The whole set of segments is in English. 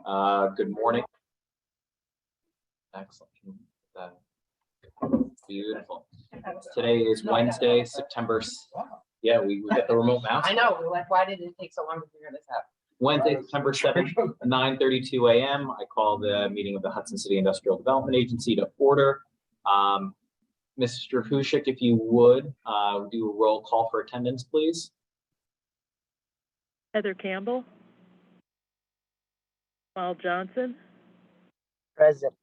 Good morning. Excellent. Beautiful. Today is Wednesday, September. Yeah, we get the remote mouse. I know. We're like, why did it take so long to figure this out? Wednesday, September 7th, 9:32 a.m. I call the meeting of the Hudson City Industrial Development Agency to order. Mr. Hushik, if you would do a roll call for attendance, please. Heather Campbell. Paul Johnson. Present.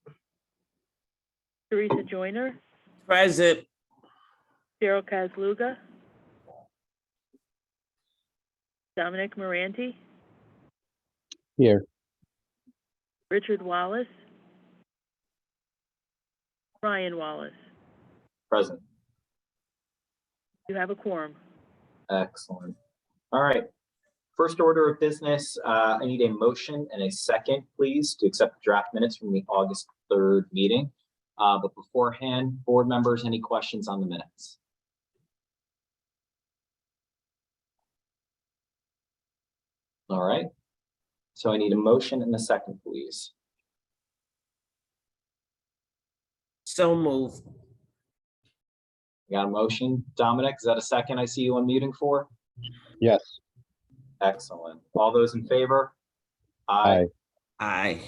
Teresa Joyner. Present. Cheryl Kazluga. Dominic Moranti. Here. Richard Wallace. Ryan Wallace. Present. You have a quorum. Excellent. All right. First order of business, I need a motion and a second, please, to accept the draft minutes from the August 3rd meeting. But beforehand, board members, any questions on the minutes? All right. So I need a motion and a second, please. So move. Got a motion. Dominic, is that a second I see you unmuting for? Yes. Excellent. All those in favor? Aye. Aye.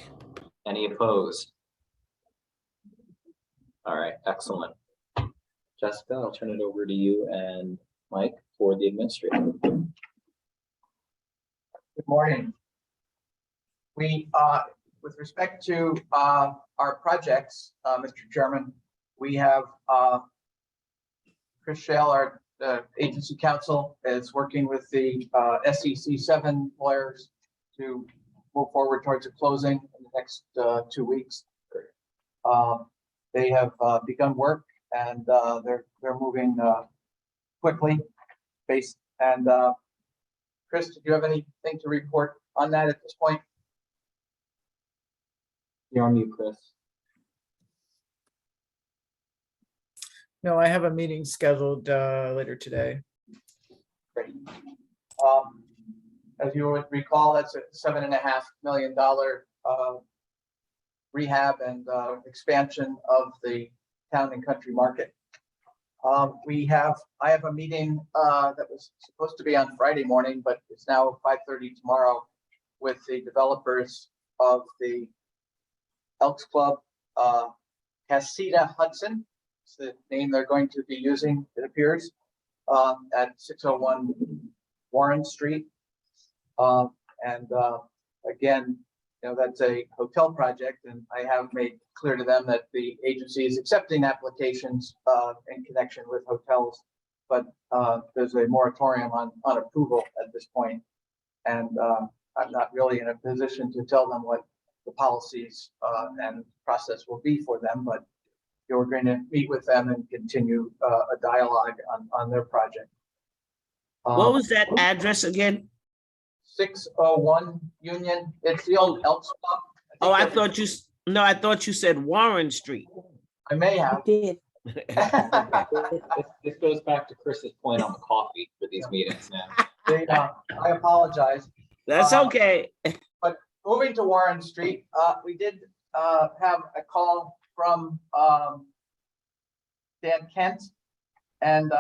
Any opposed? All right, excellent. Jessica, I'll turn it over to you and Mike for the administrator. Good morning. We, with respect to our projects, Mr. Chairman, we have Chris Shale, our agency counsel, is working with the SEC 7 lawyers to move forward towards a closing in the next 2 weeks. They have begun work and they're moving quickly. Chris, did you have anything to report on that at this point? You're on mute, Chris. No, I have a meeting scheduled later today. Great. As you would recall, that's a $7.5 million rehab and expansion of the town and country market. I have a meeting that was supposed to be on Friday morning, but it's now 5:30 tomorrow with the developers of the Elks Club, HIDA Hudson. It's the name they're going to be using, it appears, at 601 Warren Street. Again, you know, that's a hotel project, and I have made clear to them that the agency is accepting applications in connection with hotels, but there's a moratorium on approval at this point. And I'm not really in a position to tell them what the policies and process will be for them, but you're going to meet with them and continue a dialogue on their project. What was that address again? 601 Union. It's the old Elks Club. Oh, I thought you said Warren Street. I may have. Did. This goes back to Chris's point on the coffee for these meetings now. I apologize. That's okay. But moving to Warren Street, we did have a call from Dan Kent, and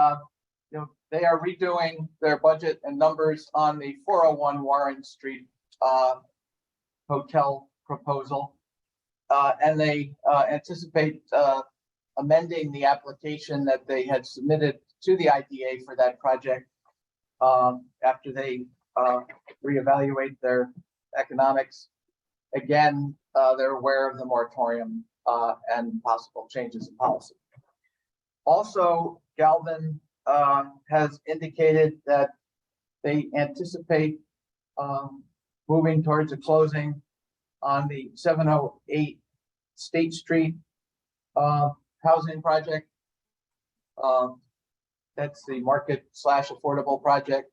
you know, they are redoing their budget and numbers on the 401 Warren Street hotel proposal, and they anticipate amending the application that they had submitted to the IDA for that project after they reevaluate their economics. Again, they're aware of the moratorium and possible changes in policy. Also, Galvin has indicated that they anticipate moving towards a closing on the 708 State Street housing project. That's the market/affordable project.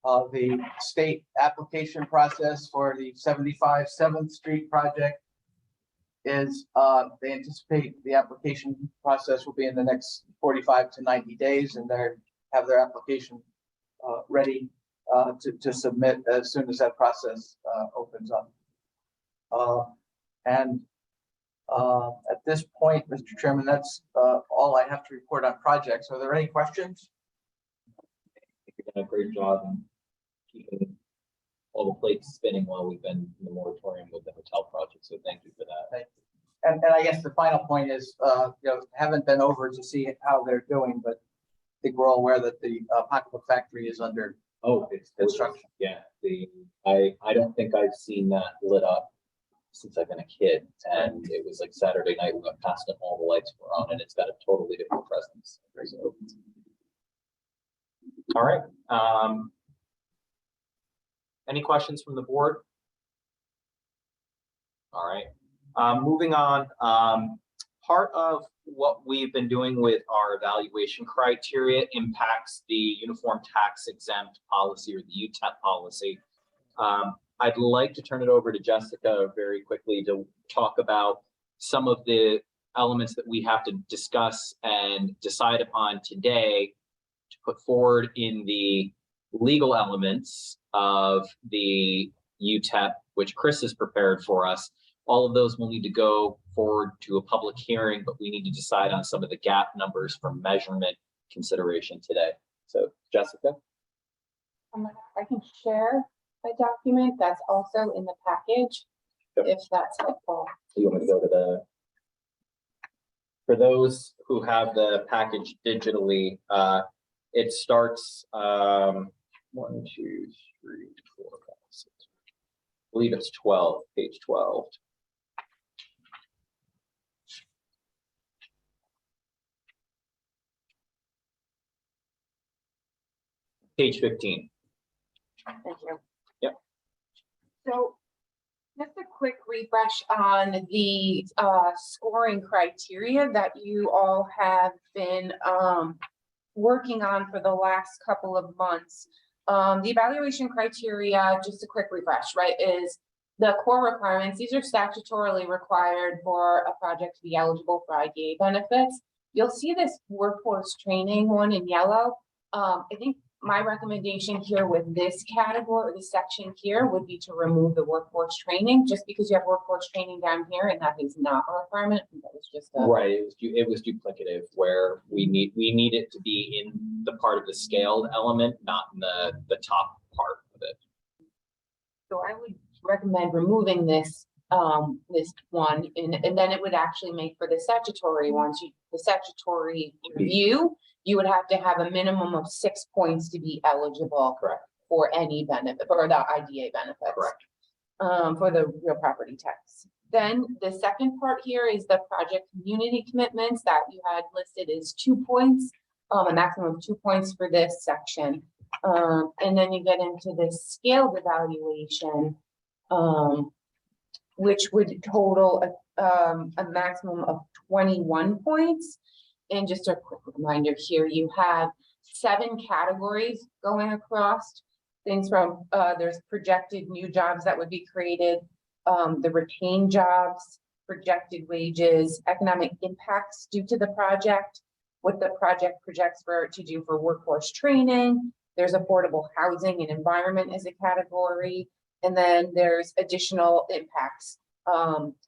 The state application process for the 75 7th Street project is they anticipate the application process will be in the next 45 to 90 days, and they have their application ready to submit as soon as that process opens up. And at this point, Mr. Chairman, that's all I have to report on projects. Are there any questions? You've done a great job in keeping all the plates spinning while we've been in the moratorium with the hotel project. So thank you for that. And I guess the final point is, haven't been over to see how they're doing, but I think we're all aware that the pocketbook factory is under Oh, it's construction. Yeah, I don't think I've seen that lit up since I've been a kid, and it was like Saturday night, we went past it, all the lights were on, and it's got a totally different presence. So, all right, any questions from the board? All right, moving on. Part of what we've been doing with our evaluation criteria impacts the uniform tax exempt policy, or the UTEP policy. I'd like to turn it over to Jessica very quickly to talk about some of the elements that we have to discuss and decide upon today to put forward in the legal elements of the UTEP, which Chris has prepared for us. All of those will need to go forward to a public hearing, but we need to decide on some of the gap numbers for measurement consideration today. So Jessica? I can share a document that's also in the package, Yep. if that's helpful. You want me to go to the, for those who have the package digitally, it starts 1, 2, 3, 4, 5, 6. I believe it's 12, page 12. Page 15. Thank you. Yep. So just a quick refresh on the scoring criteria that you all have been working on for the last couple of months. The evaluation criteria, just a quick refresh, right, is the core requirements. These are statutorily required for a project to be eligible for IDA benefits. You'll see this workforce training one in yellow. I think my recommendation here with this category, this section here, would be to remove the workforce training, just because you have workforce training down here and that is not a requirement. That was just a Right, it was duplicative, where we need it to be in the part of the scaled element, not in the top part of it. So I would recommend removing this this one, and then it would actually make for the statutory ones, the statutory review, you would have to have a minimum of 6 points to be eligible. Correct. For any benefit, or the IDA benefits. Correct. For the real property tax. Then the second part here is the project community commitments that you had listed as 2 points, a maximum of 2 points for this section. And then you get into this scaled evaluation, which would total a maximum of 21 points. And just a quick reminder here, you have 7 categories going across. Things from, there's projected new jobs that would be created, the retained jobs, projected wages, economic impacts due to the project, what the project projects to do for workforce training. There's affordable housing and environment as a category. And then there's additional impacts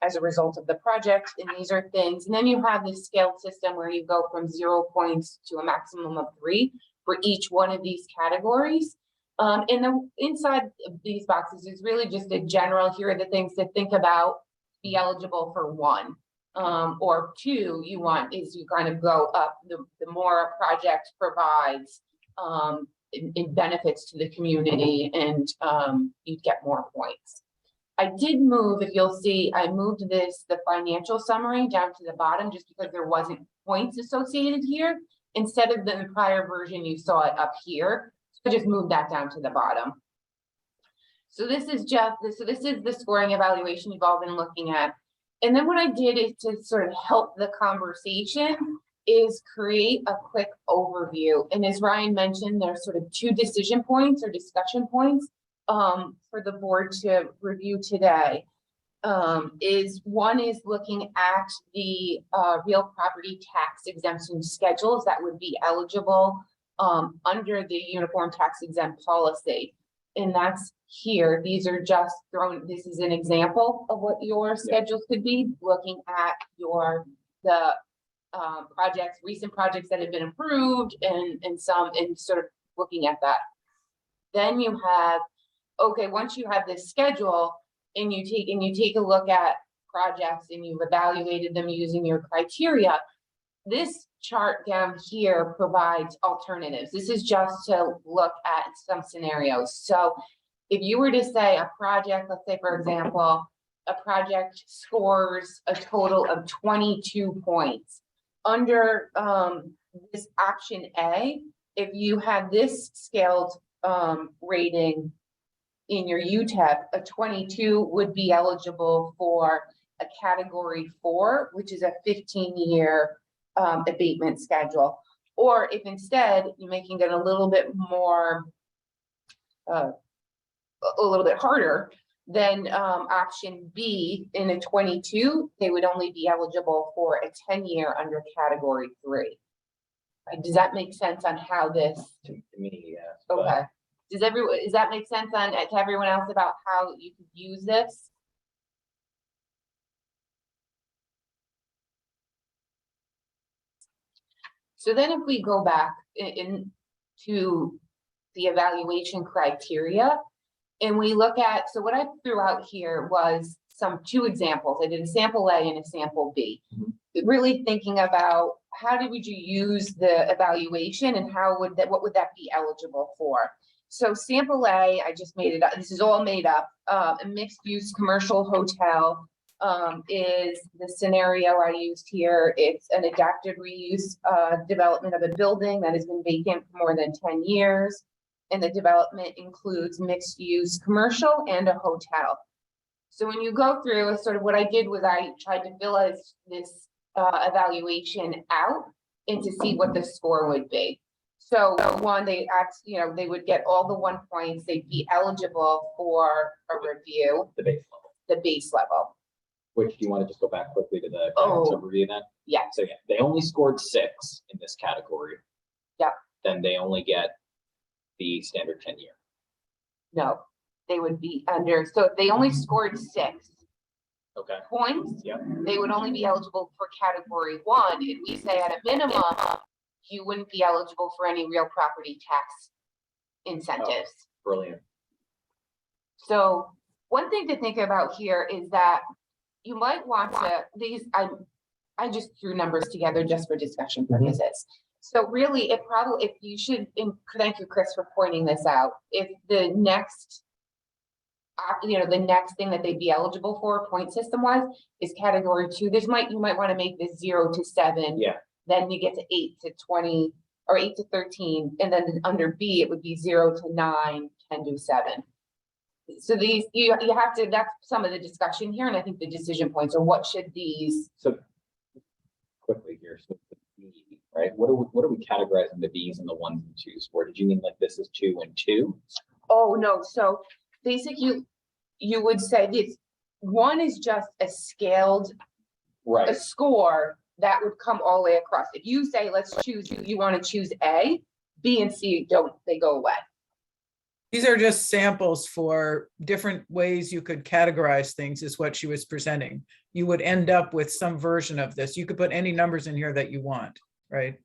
as a result of the project. And these are things, and then you have this scaled system where you go from 0 points to a maximum of 3 for each one of these categories. And the inside of these boxes is really just a general, here are the things to think about, be eligible for 1. Or 2, you want is you kind of go up, the more a project provides in benefits to the community, and you get more points. I did move, if you'll see, I moved the financial summary down to the bottom just because there wasn't points associated here. Instead of the prior version, you saw it up here. So I just moved that down to the bottom. So this is this is the scoring evaluation you've all been looking at. And then what I did is to sort of help the conversation is create a quick overview. And as Ryan mentioned, there's sort of 2 decision points or discussion points for the board to review today. One is looking at the real property tax exemption schedules that would be eligible under the uniform tax exempt policy. and that's here. These are just thrown, this is an example of what your schedules could be, looking at the projects, recent projects that have been approved and some, and sort of looking at that. Then you have, okay, once you have this schedule and you take a look at projects and you've evaluated them using your criteria, this chart down here provides alternatives. This is just to look at some scenarios. So if you were to say a project, let's say, for example, a project scores a total of 22 points. Under this option A, if you had this scaled rating in your UTEP, a 22 would be eligible for a category 4, which is a 15-year abatement schedule. Or if instead you're making it a little bit more, a little bit harder, then option B, in a 22, they would only be eligible for a 10-year under category 3. Does that make sense on how this? To me, yes. Okay. Does that make sense to everyone else about how you could use this? So then if we go back to the evaluation criteria and we look at, so what I threw out here was two examples. I did a sample A and a sample B. Really thinking about how would you use the evaluation and what would that be eligible for? So sample A, I just made it up. This is all made up. A mixed use commercial hotel is the scenario I used here. It's an adaptive reuse development of a building that has been vacant for more than 10 years. And the development includes mixed use commercial and a hotel. So when you go through, sort of what I did was I tried to fill this evaluation out and to see what the score would be. So one, they would get all the 1 points. They'd be eligible for a review. The base level. The base level. Which, do you want to just go back quickly to the review then? Yeah. So yeah, they only scored 6 in this category. Yeah. Then they only get the standard 10-year. No, they would be under. So if they only scored 6 points, Yep. they would only be eligible for category 1. And we say at a minimum, you wouldn't be eligible for any real property tax incentives. Brilliant. So one thing to think about here is that you might want to, I just threw numbers together just for discussion purposes. So really, if you should, and thank you, Chris, for pointing this out. If the next, the next thing that they'd be eligible for point system wise is category 2, you might want to make this 0 to 7. Yeah. Then you get to 8 to 20 or 8 to 13. And then under B, it would be 0 to 9, 10 to 7. So these, you have to, that's some of the discussion here. And I think the decision points are what should these. So quickly here, so the B, right? What are we categorizing the B's and the 1s and 2s for? Did you mean like this is 2 and 2? Oh, no. So basically you would say this 1 is just a scaled a score that would come all the way across. If you say, let's choose, you want to choose A, B and C they go away. These are just samples for different ways you could categorize things, is what she was presenting. You would end up with some version of this. You could put any numbers in here that you want, right?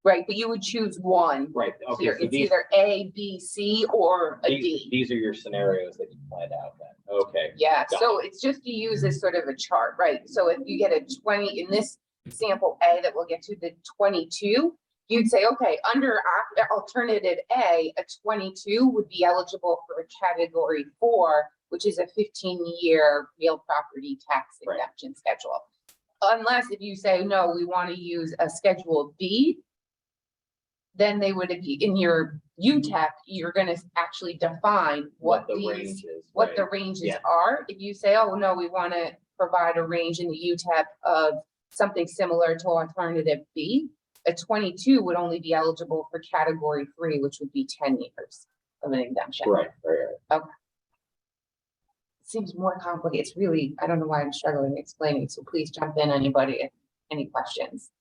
Right, but you would choose one. Right. Okay. Here. So It's either A, B, C, or a D. These are your scenarios that you planned out then. Okay. Yeah, Got so it's just to use as sort of a chart, right? So if you get a 20 in this sample A that we'll get to the 22, you'd say, okay, under alternative A, a 22 would be eligible for a category 4, which is a 15-year real property tax exemption schedule. Unless if you say, no, we want to use a schedule B, then they would be in your UTEP, you're going to actually define what the these, range is. what the ranges are. If you say, oh, no, we want to provide a range in the UTEP of something similar to alternative B, a 22 would only be eligible for category 3, which would be 10 years of an exemption. Right. Okay. Seems more complicated. It's really, I don't know why I'm struggling explaining, so please jump in, anybody, if any questions.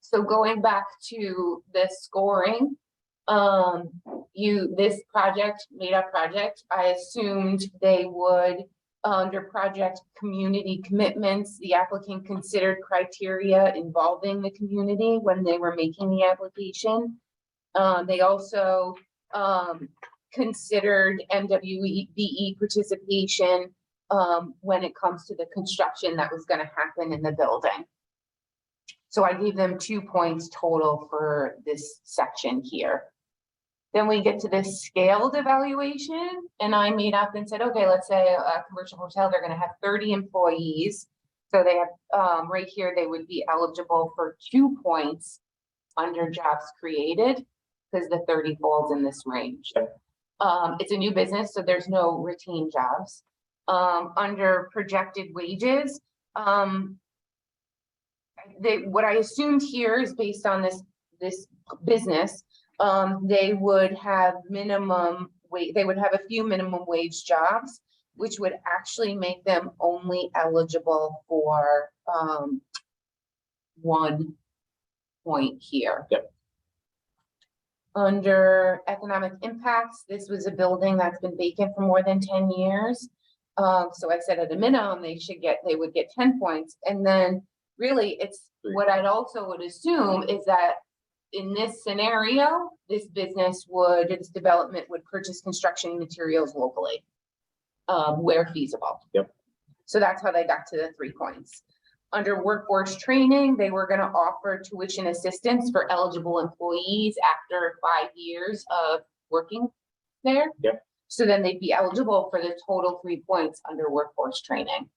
So going back to the scoring, This project, made up project, I assumed they would, under project community commitments, the applicant considered criteria involving the community when they were making the application. They also, considered MWBE participation, when it comes to the construction that was gonna happen in the building. So I gave them 2 points total for this section here. Then we get to this scaled evaluation, and I made up and said, okay, let's say a commercial hotel, they're gonna have 30 employees. So they have, right here, they would be eligible for 2 points under jobs created, because the 30 falls in this range. It's a new business, so there's no retained jobs. Under projected wages, what I assumed here is based on this business, they would have they would have a few minimum wage jobs, which would actually make them only eligible for 1 point here. Yep. Under economic impacts, this was a building that's been vacant for more than 10 years. So I said at a minimum, they would get 10 points. And then really it's what I'd also would assume is that in this scenario, this development would purchase construction materials locally, where feasible. Yep. So that's how they got to the 3 points. Under workforce training, they were gonna offer tuition assistance for eligible employees after 5 years of working there. Yep. So then they'd be eligible for the total 3 points under workforce training.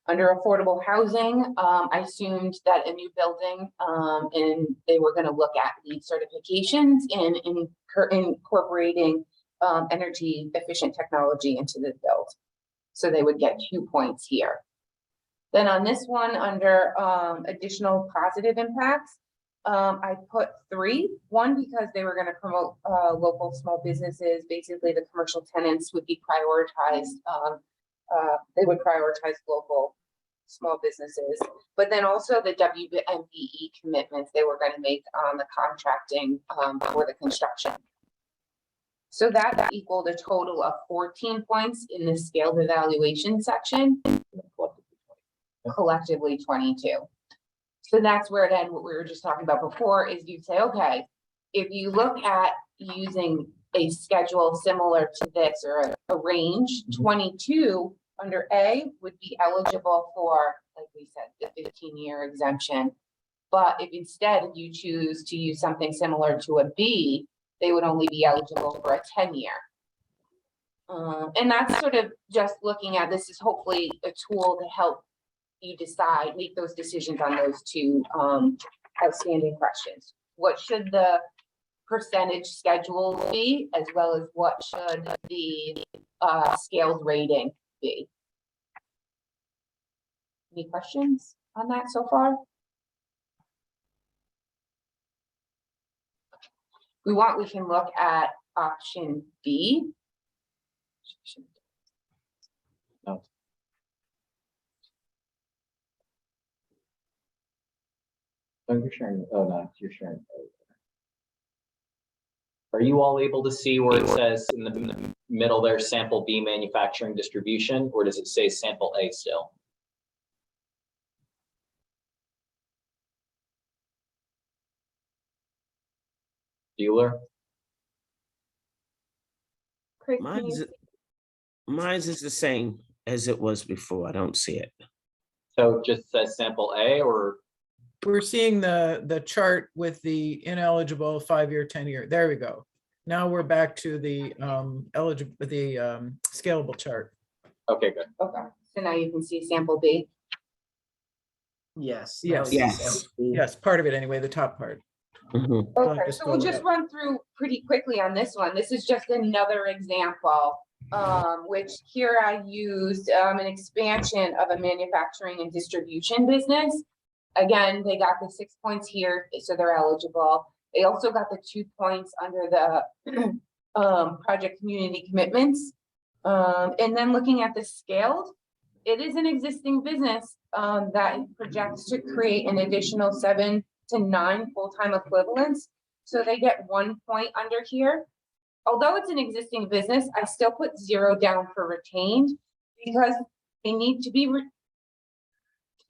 Under affordable housing, I assumed that a new building, and they were gonna look at LEED certifications and incorporating energy efficient technology into the build. So they would get 2 points here. Then on this one, under additional positive impacts, I put 3. 1, because they were gonna promote local small businesses. Basically, the commercial tenants would be prioritized. They would prioritize local small businesses. But then also the WMBE commitments they were gonna make on the contracting for the construction. So that equaled a total of 14 points in the scaled evaluation section. Collectively 22. So that's where then what we were just talking about before is you'd say, okay, if you look at using a schedule similar to this or a range, 22 under A would be eligible for, like we said, the 15-year exemption. But if instead you choose to use something similar to a B, they would only be eligible for a 10-year. And that's sort of just looking at, this is hopefully a tool to help you decide, make those decisions on those 2 outstanding questions. What should the percentage schedule be, as well as what should the scaled rating be? Any questions on that so far? We can look at option B. No. Oh, you're sharing. Oh, no, you're sharing. Are you all able to see where it says in the middle there, sample B manufacturing distribution, or does it say sample A still? Bueller? Chris, can Mine's, you- mine's is the same as it was before. I don't see it. So it just says sample A, or We're seeing the chart with the ineligible 5-year, 10-year. There we go. Now we're back to the eligible, the scalable chart. okay, good. Okay, so now you can see sample B. Yes. Yes. Yes. Yes, part of it anyway, the top part. Mhm. I'll have Okay, to so we'll scroll just up. run through pretty quickly on this one. This is just another example, which here I used an expansion of a manufacturing and distribution business. Again, they got the 6 points here, so they're eligible. They also got the 2 points under the project community commitments. And then looking at the scaled, it is an existing business that projects to create an additional 7 to 9 full-time equivalents. So they get 1 point under here. Although it's an existing business, I still put 0 down for retained because they need to be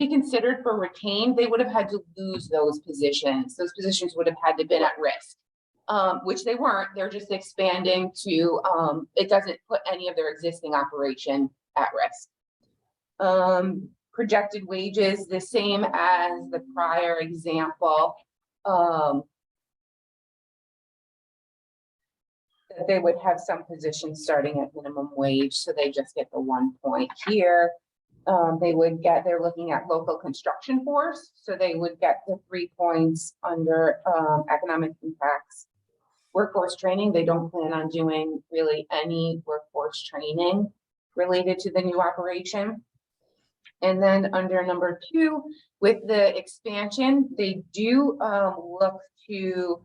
considered for retained. They would have had to lose those positions. Those positions would have had to been at risk, which they weren't. They're just expanding to, it doesn't put any of their existing operation at risk. Projected wages, the same as the prior example. That they would have some positions starting at minimum wage, so they just get the 1 point here. They're looking at local construction force, so they would get the 3 points under economic impacts. Workforce training, they don't plan on doing really any workforce training related to the new operation. And then under number 2, with the expansion, they do look to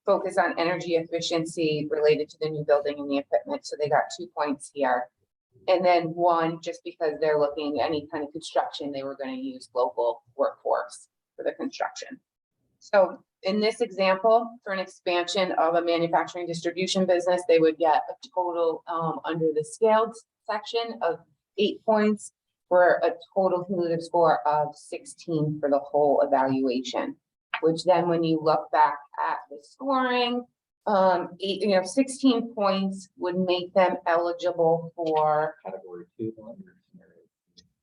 focus on energy efficiency related to the new building and the equipment. So they got 2 points here. And then 1, just because they're looking at any kind of construction, they were going to use local workforce for the construction. So in this example, for an expansion of a manufacturing distribution business, they would get a total under the scaled section of 8 points for a total cumulative score of 16 for the whole evaluation, which then when you look back at the scoring, 16 points would make them eligible for Category 2.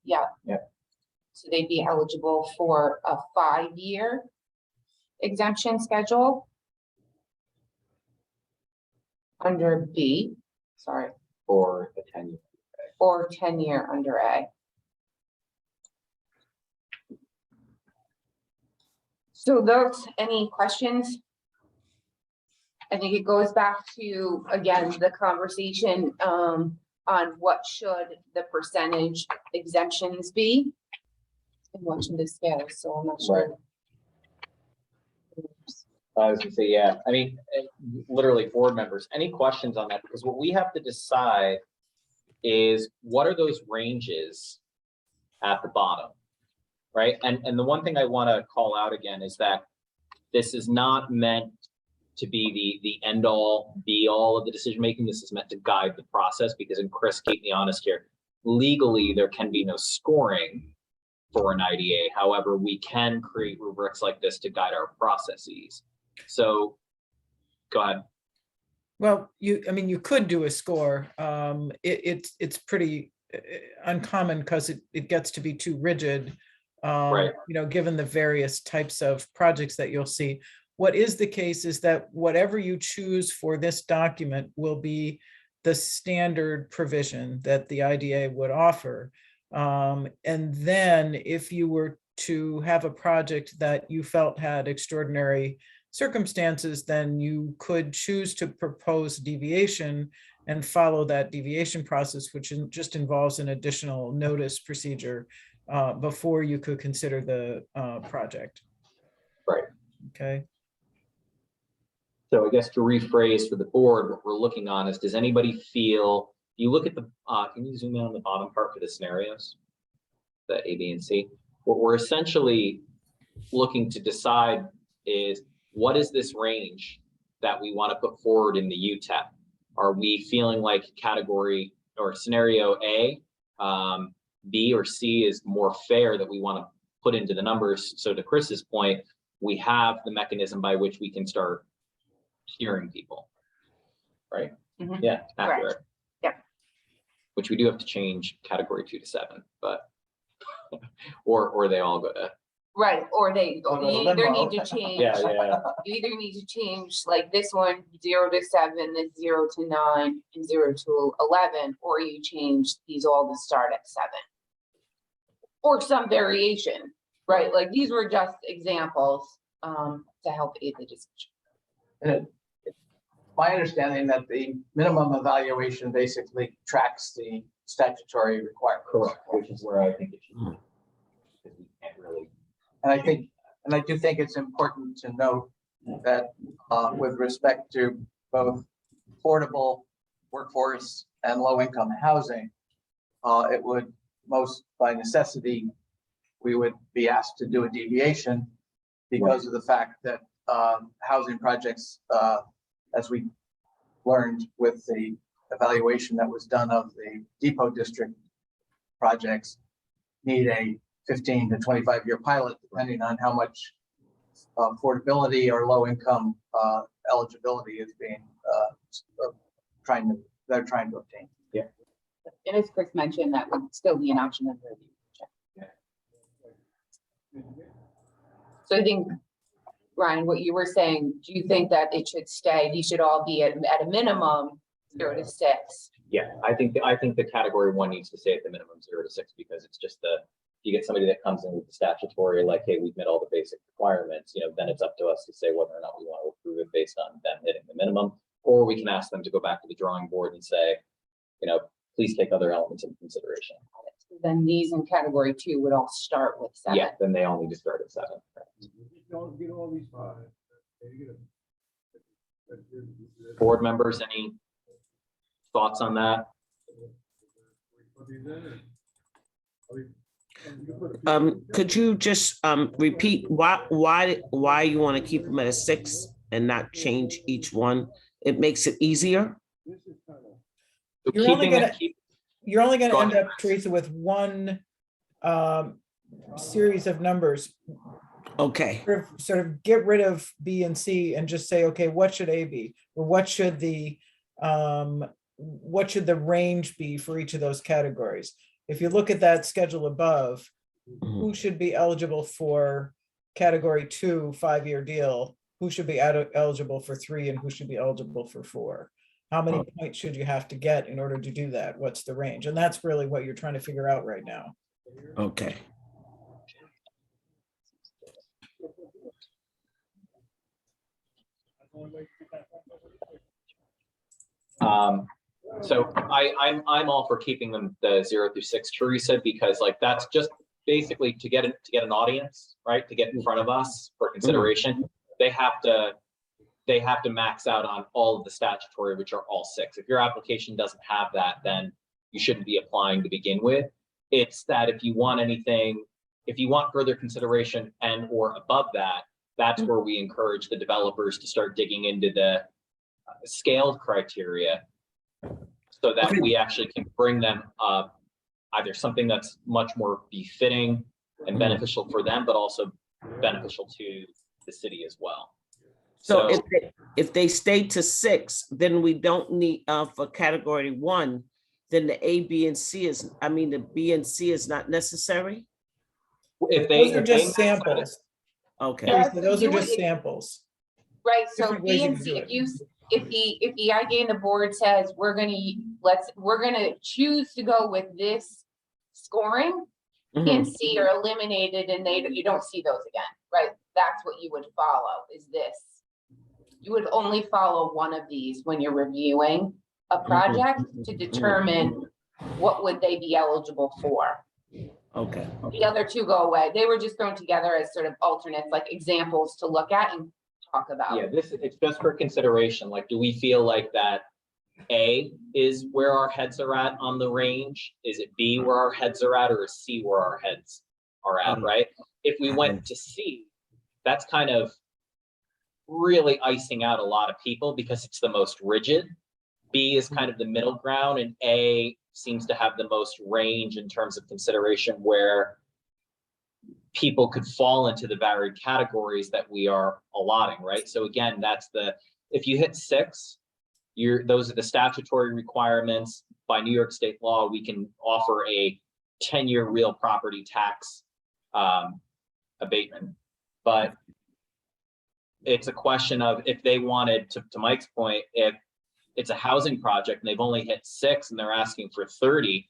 Yeah. Yep. So they'd be eligible for a 5-year exemption schedule under B, sorry, For the 10 year. or 10-year under A. So those, any questions? I think it goes back to, again, the conversation on what should the percentage exemptions be. I'm watching the scale, so I'm not sure. I was gonna say, yeah, I mean, literally board members, any questions on that? Because what we have to decide is what are those ranges at the bottom, right? And the one thing I want to call out again is that this is not meant to be the end all be all of the decision making. This is meant to guide the process because, and Chris, keep me honest here, legally there can be no scoring for an IDA. However, we can create rubrics like this to guide our processes. So go ahead. Well, you could do a score. It's pretty uncommon because it gets to be too rigid. Right. Given the various types of projects that you'll see. What is the case is that whatever you choose for this document will be the standard provision that the IDA would offer. And then if you were to have a project that you felt had extraordinary circumstances, then you could choose to propose deviation and follow that deviation process, which just involves an additional notice procedure before you could consider the project. Right. Okay. So I guess to rephrase for the board, what we're looking on is, does anybody feel, you look at the, can you zoom in on the bottom part for the scenarios? The A, B, and C. What we're essentially looking to decide is, what is this range that we want to put forward in the UTEP? Are we feeling like category or scenario A, B, or C is more fair that we want to put into the numbers? So to Chris's point, we have the mechanism by which we can start hearing people, right? Mhm. Yeah, accurate. Correct. Yeah. Which we do have to change category 2 to 7, but or they all go to. Right, or you Go to either limbo. need to change. Yeah. You either need to change like this one, 0 to 7, then 0 to 9, and 0 to 11, or you change these all to start at 7. Or some variation, right? Like these were just examples to help aid the discussion. And it's my understanding that the minimum evaluation basically tracks the statutory requirements. Correct, which is where I think it should be. Because we can't really. And I do think it's important to note that with respect to both affordable workforce and low-income housing, it would most by necessity, we would be asked to do a deviation because of the fact that housing projects, as we learned with the evaluation that was done of the Depot District projects, need a 15 to 25-year pilot, depending on how much affordability or low income eligibility is being they're trying to obtain. And as Chris mentioned, that would still be an option under review. So I think, Ryan, what you were saying, do you think that it should stay, these should all be at a minimum 0 to 6? Yeah, I think the category 1 needs to stay at the minimum 0 to 6, because it's just you get somebody that comes in with the statutory, like, hey, we've met all the basic requirements, then it's up to us to say whether or not we want to approve it based on them hitting the minimum, or we can ask them to go back to the drawing board and say, please take other elements into consideration. Then these in category 2 would all start with 7. Yeah, then they all need to start at 7. Board members, any thoughts on that? Could you just repeat why you want to keep them at a 6 and not change each one? It makes it easier. So You're only keeping gonna- it, You're only going to Go end ahead. up, Teresa, with one series of numbers. Okay, Sort of get rid of B and C and just say, okay, what should A be? Or what should the range be for each of those categories? If you look at that schedule above, who should be eligible for category 2 5-year deal? Who should be eligible for 3 and who should be eligible for 4? How many points should you have to get in order to do that? What's the range? And that's really what you're trying to figure out right now. okay. So I'm all for keeping them the 0 through 6, Teresa, because like that's just basically to get an audience, right? To get in front of us for consideration, they have to max out on all of the statutory, which are all 6. If your application doesn't have that, then you shouldn't be applying to begin with. It's that if you want anything, if you want further consideration and or above that, that's where we encourage the developers to start digging into the scaled criteria so that we actually can bring them up either something that's much more befitting and beneficial for them, but also beneficial to the city as well. So if they stay to 6, then we don't need for category 1, then the A, B, and C the B and C is not necessary. If they, Those are if they just samples. Okay. Yeah. Teresa, those are You would- just samples. Right, so Different ways B you and can C, do if the idea in the board says, we're gonna choose to go with this scoring, B and C are eliminated and you don't see those again, right? That's what you would follow, is this. You would only follow one of these when you're reviewing a project to determine what would they be eligible for. Okay. The other 2 go away. They were just thrown together as sort of alternates, like examples to look at and talk about. yeah, it's just for consideration. Like, do we feel like that A is where our heads are at on the range? Is it B where our heads are at, or is C where our heads are at, right? If we went to C, that's kind of really icing out a lot of people because it's the most rigid. B is kind of the middle ground, and A seems to have the most range in terms of consideration where people could fall into the varied categories that we are allotting, right? So again, if you hit 6, those are the statutory requirements. By New York state law, we can offer a 10-year real property tax abatement. But it's a question of if they wanted, to Mike's point, if it's a housing project and they've only hit 6 and they're asking for 30,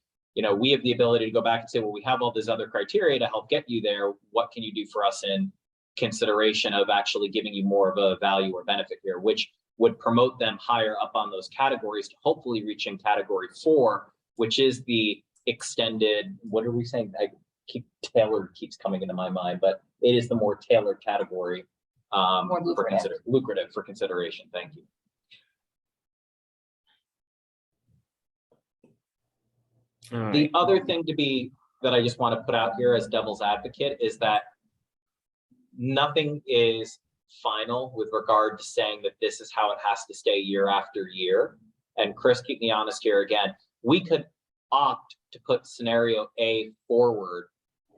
we have the ability to go back and say, well, we have all these other criteria to help get you there. What can you do for us in consideration of actually giving you more of a value or benefit here, which would promote them higher up on those categories to hopefully reaching category 4, which is the extended, what are we saying? Tailored keeps coming into my mind, but it is the more tailored category More lucrative for consideration. Thank you. All right. The other thing that I just want to put out here as devil's advocate is that nothing is final with regard to saying that this is how it has to stay year after year. And Chris, keep me honest here again. We could opt to put scenario A forward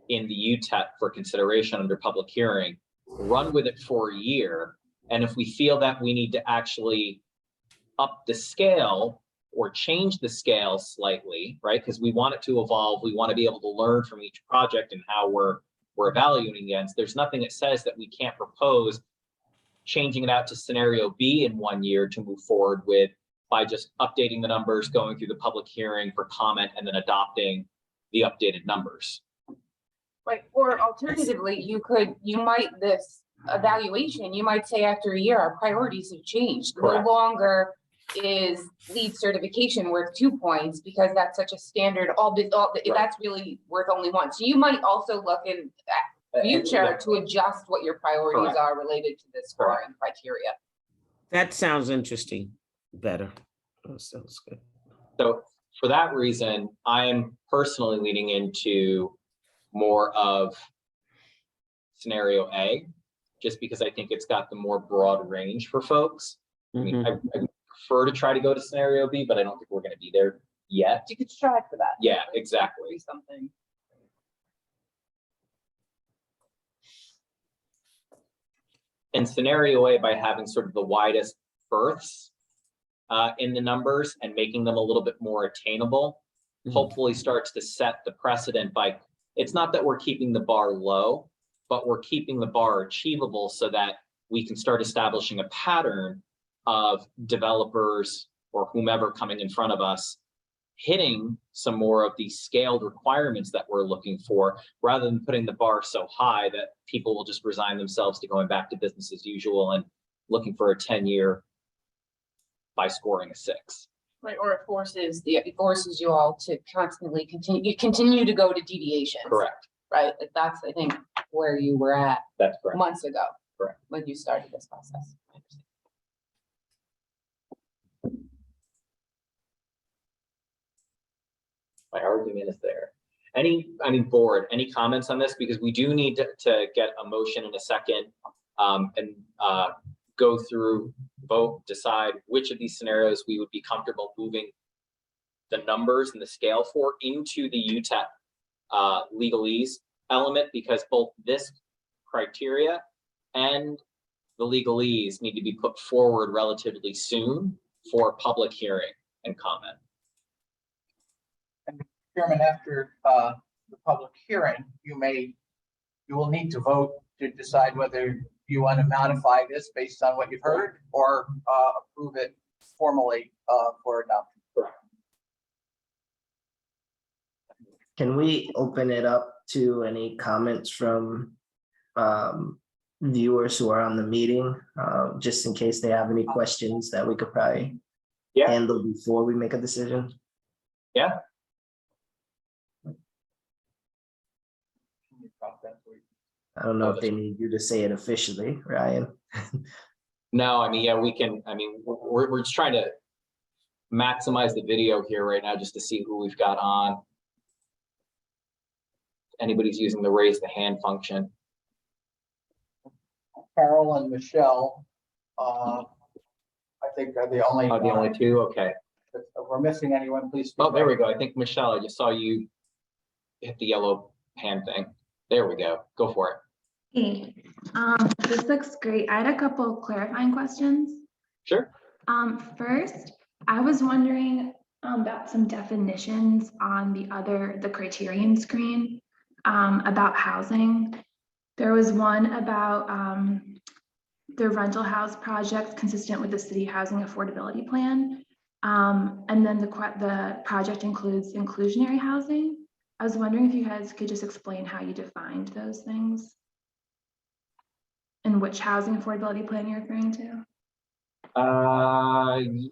in the UTEP for consideration under public hearing, run with it for a year. And if we feel that we need to actually up the scale or change the scale slightly, right? Because we want it to evolve. We want to be able to learn from each project and how we're evaluating against. There's nothing that says that we can't propose changing it out to scenario B in 1 year to move forward with by just updating the numbers, going through the public hearing for comment, and then adopting the updated numbers. Right, or alternatively, this evaluation, you might say after a year, our priorities have changed. Correct. No longer is lead certification worth 2 points because that's such a standard, that's really worth only 1. So you might also look in future to adjust what your priorities Correct. are related to this scoring criteria. That sounds interesting, better. That sounds good. So for that reason, I'm personally leaning into more of scenario A, just because I think it's got the more broad range for folks. I mean, Mhm. I prefer to try to go to scenario B, but I don't think we're going to be there yet. You could strive for that. Yeah, exactly. Something. And scenario A, by having sort of the widest berths in the numbers and making them a little bit more attainable, hopefully starts to set the precedent by, it's not that we're keeping the bar low, but we're keeping the bar achievable so that we can start establishing a pattern of developers or whomever coming in front of us hitting some more of these scaled requirements that we're looking for, rather than putting the bar so high that people will just resign themselves to going back to business as usual and looking for a 10-year by scoring a 6. Right, or it forces you all to constantly continue to go to deviations. Correct. Right, like that's, I think, where you were at That's correct. months ago. Correct. When you started this process. My argument is there. Board, any comments on this? Because we do need to get a motion in a second and go through, vote, decide which of these scenarios we would be comfortable moving the numbers and the scale for into the UTEP legalese element, because both this criteria and the legalese need to be put forward relatively soon for public hearing and comment. Chairman, after the public hearing, you will need to vote to decide whether you want to modify this based on what you've heard or approve it formally for adoption. Can we open it up to any comments from viewers who are on the meeting, just in case they have any questions that we could probably handle before we make a decision? Yeah. I don't know if they need you to say it officially, Ryan. No, I mean, yeah, we can. I mean, we're just trying to maximize the video here right now just to see who we've got on. Anybody's using the raise the hand function. Carol and Michelle, I think are the only. Oh, the only two? Okay. If we're missing anyone, please. speak Oh, there up. we go. I think Michelle, I just saw you hit the yellow hand thing. There we go. Go for it. Hey, this looks great. I had a couple clarifying questions. Sure. First, I was wondering about some definitions on the criterion screen about housing. There was one about the rental house projects consistent with the city housing affordability plan. And then the project includes inclusionary housing. I was wondering if you guys could just explain how you defined those things and which housing affordability plan you're referring to.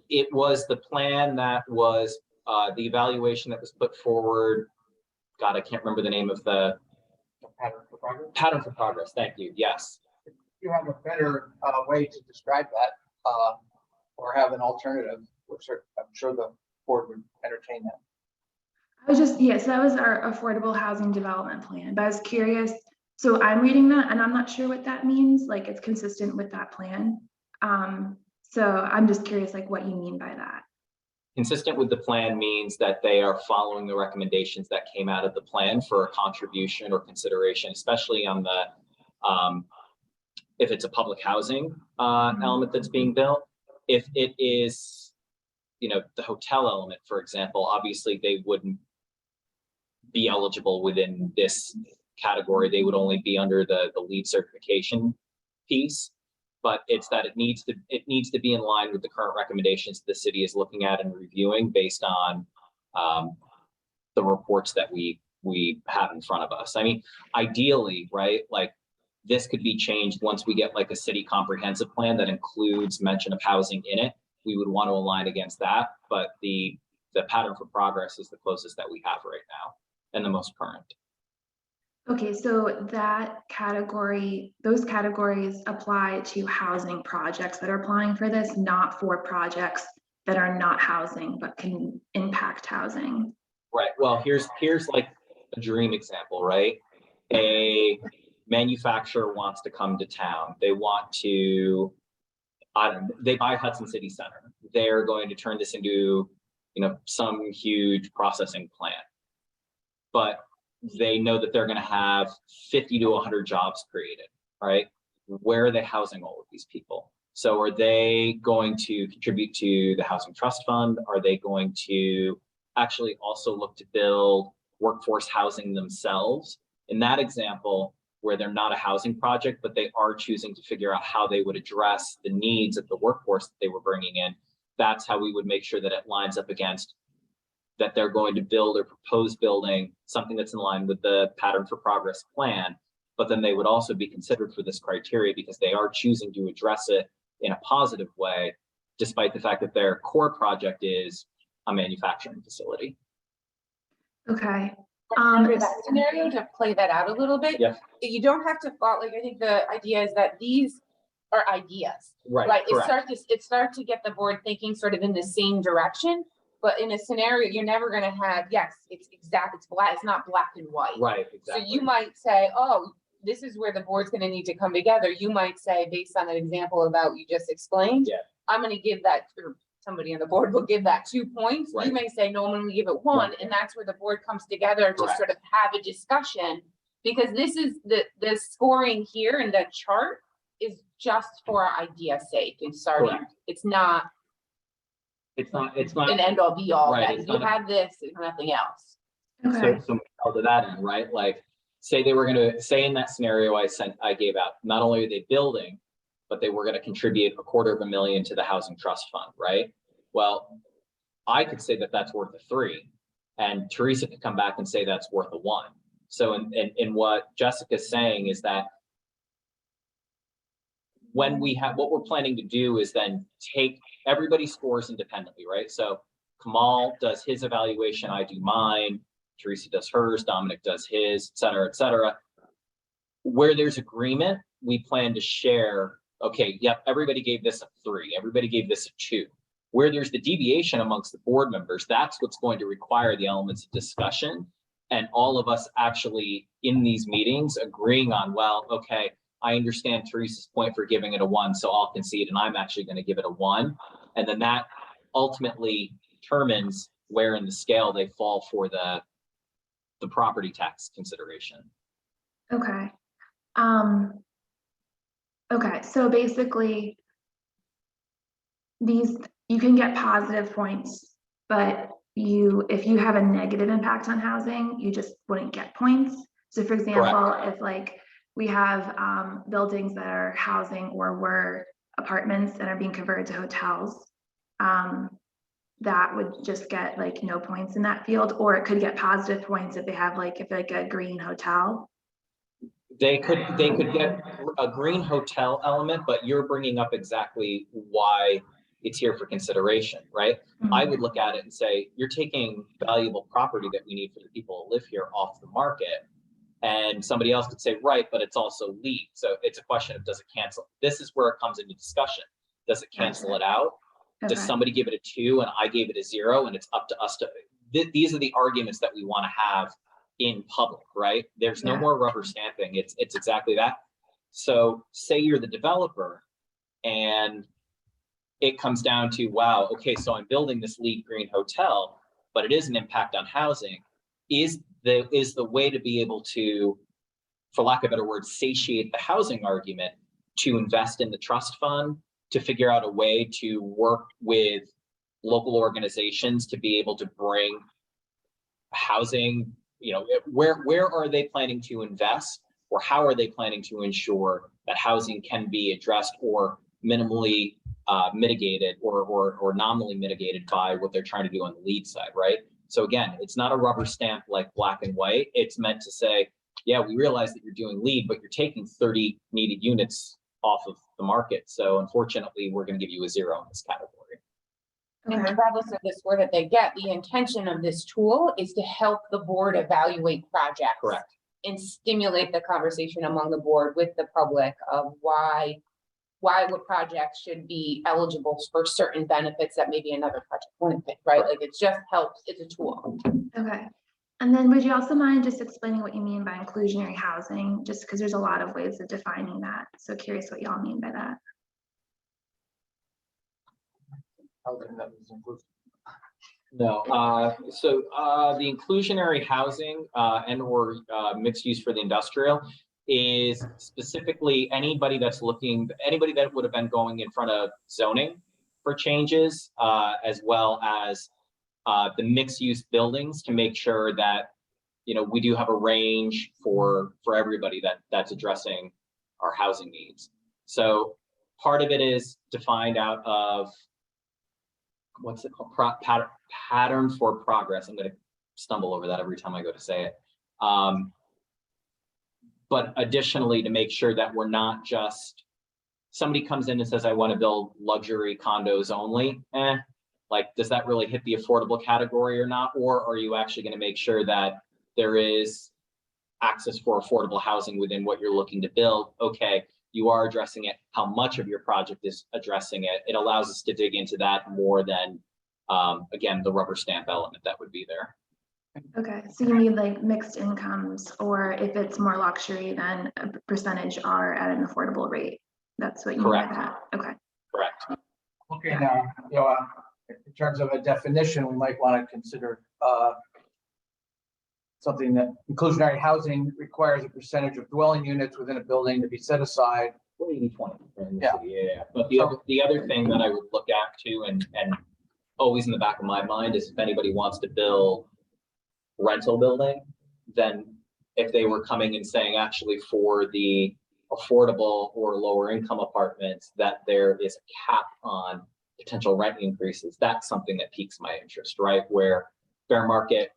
It was the plan that was the evaluation that was put forward. God, I can't remember the name of the Pattern for progress. pattern for progress. Thank you. Yes. You have a better way to describe that or have an alternative, which I'm sure the board would entertain that. I was just, so that was our affordable housing development plan, but I was curious. So I'm reading that and I'm not sure what that means, like it's consistent with that plan. So I'm just curious, like what you mean by that. Consistent with the plan means that they are following the recommendations that came out of the plan for a contribution or consideration, especially on the, if it's a public housing element that's being built. If it is, the hotel element, for example, obviously they wouldn't be eligible within this category. They would only be under the LEED certification piece. But it's that it needs to be in line with the current recommendations the city is looking at and reviewing based on the reports that we have in front of us. I mean, ideally, right, like this could be changed once we get like a city comprehensive plan that includes mention of housing in it. We would want to align against that, but the pattern for progress is the closest that we have right now and the most current. Okay, so that category, those categories apply to housing projects that are applying for this, not for projects that are not housing, but can impact housing. Right, well, here's like a dream example, right? A manufacturer wants to come to town. They want to, they buy Hudson City Center. They're going to turn this into, some huge processing plant. But they know that they're going to have 50 to 100 jobs created, right? Where are they housing all of these people? So are they going to contribute to the Housing Trust Fund? Are they going to actually also look to build workforce housing themselves? In that example, where they're not a housing project, but they are choosing to figure out how they would address the needs of the workforce that they were bringing in, that's how we would make sure that it lines up against that they're going to build or propose building something that's in line with the pattern for progress plan, but then they would also be considered for this criteria because they are choosing to address it in a positive way, despite the fact that their core project is a manufacturing facility. Okay. Under that scenario, to play that out a little bit, Yeah. you don't have to follow, like, I think the idea is that these are ideas. Right, correct. It starts to get the board thinking sort of in the same direction. But in a scenario, you're never going to have, yes, it's black, it's not black and white. Right, exactly. So you might say, oh, this is where the board's going to need to come together. You might say, based on an example about you just explained, Yeah. I'm going to give that, or somebody on the board will give that 2 points. Right. You may say, no, I'm going to give it 1. Right. And that's where the board comes together to Correct. sort of have a discussion. Because this is the scoring here in the chart is just for idea's sake and starting. Correct. It's not an end all be all. Right, That you have this and nothing else. Okay. So to that end, right? Like, say they were going to say in that scenario I gave out, not only are they building, but they were going to contribute $250,000 to the Housing Trust Fund, right? Well, I could say that that's worth a 3, and Teresa could come back and say that's worth a 1. So in what Jessica's saying is that when we have, what we're planning to do is then take everybody's scores independently, right? So Kamal does his evaluation, I do mine, Teresa does hers, Dominic does his, et cetera, et cetera. Where there's agreement, we plan to share, okay, yep, everybody gave this a 3, everybody gave this a 2. Where there's the deviation amongst the board members, that's what's going to require the elements of discussion. And all of us actually in these meetings agreeing on, well, okay, I understand Teresa's point for giving it a 1, so I'll concede, and I'm actually going to give it a 1. And then that ultimately determines where in the scale they fall for the property tax consideration. Okay. Okay, so basically you can get positive points, but if you have a negative impact on housing, you just wouldn't get points. So for example, Correct. if like we have buildings that are housing or were apartments that are being converted to hotels, that would just get like no points in that field, or it could get positive points if they have like a green hotel. They could get a green hotel element, but you're bringing up exactly why it's here for consideration, right? Mm-hmm. I would look at it and say, you're taking valuable property that we need for the people who live here off the market. And somebody else could say, right, but it's also LEED. So it's a question of, does it cancel? This is where it comes into discussion. Does it cancel it out? Okay. Does somebody give it a 2 and I gave it a 0 and it's up to us to, these are the arguments that we want to have in public, right? There's no Yeah. more rubber stamping. It's exactly that. So say you're the developer and it comes down to, wow, okay, so I'm building this LEED green hotel, but it is an impact on housing. Is the way to be able to, for lack of a better word, satiate the housing argument, to invest in the trust fund, to figure out a way to work with local organizations to be able to bring housing, where are they planning to invest, or how are they planning to ensure that housing can be addressed or minimally mitigated or nominally mitigated by what they're trying to do on the LEED side, right? So again, it's not a rubber stamp like black and white. It's meant to say, yeah, we realize that you're doing LEED, but you're taking 30 needed units off of the market. So unfortunately, we're going to give you a 0 in this category. And Okay. regardless of the score that they get, the intention of this tool is to help the board evaluate projects. Correct. And stimulate the conversation among the board with the public of why what projects should be eligible for certain benefits that maybe another project wouldn't fit, right? Like, it just helps, it's a tool. Okay. And then would you also mind just explaining what you mean by inclusionary housing, just because there's a lot of ways of defining that. So curious what y'all mean by that. Housing that was inclusive. No, so the inclusionary housing and/or mixed use for the industrial is specifically anybody that would have been going in front of zoning for changes, as well as the mixed use buildings, to make sure that, we do have a range for everybody that's addressing our housing needs. So part of it is defined out of, what's it called? Pattern for progress. I'm going to stumble over that every time I go to say it. But additionally, to make sure that we're not just, somebody comes in and says, I want to build luxury condos only. Like, does that really hit the affordable category or not? Or are you actually going to make sure that there is access for affordable housing within what you're looking to build? Okay, you are addressing it. How much of your project is addressing it? It allows us to dig into that more than, again, the rubber stamp element that would be there. Okay, so you mean like mixed incomes, or if it's more luxury, then a percentage are at an affordable rate. That's what you mean by Correct. that. Okay. Correct. Okay, now, in terms of a definition, we might want to consider something that inclusionary housing requires a percentage of dwelling units within a building to be set aside. 80-20. Yeah. Yeah. But the other thing that I would look at too, and always in the back of my mind, is if anybody wants to build rental building, then if they were coming and saying, actually, for the affordable or lower income apartments, that there is a cap on potential rent increases, that's something that piques my interest, right? Where fair market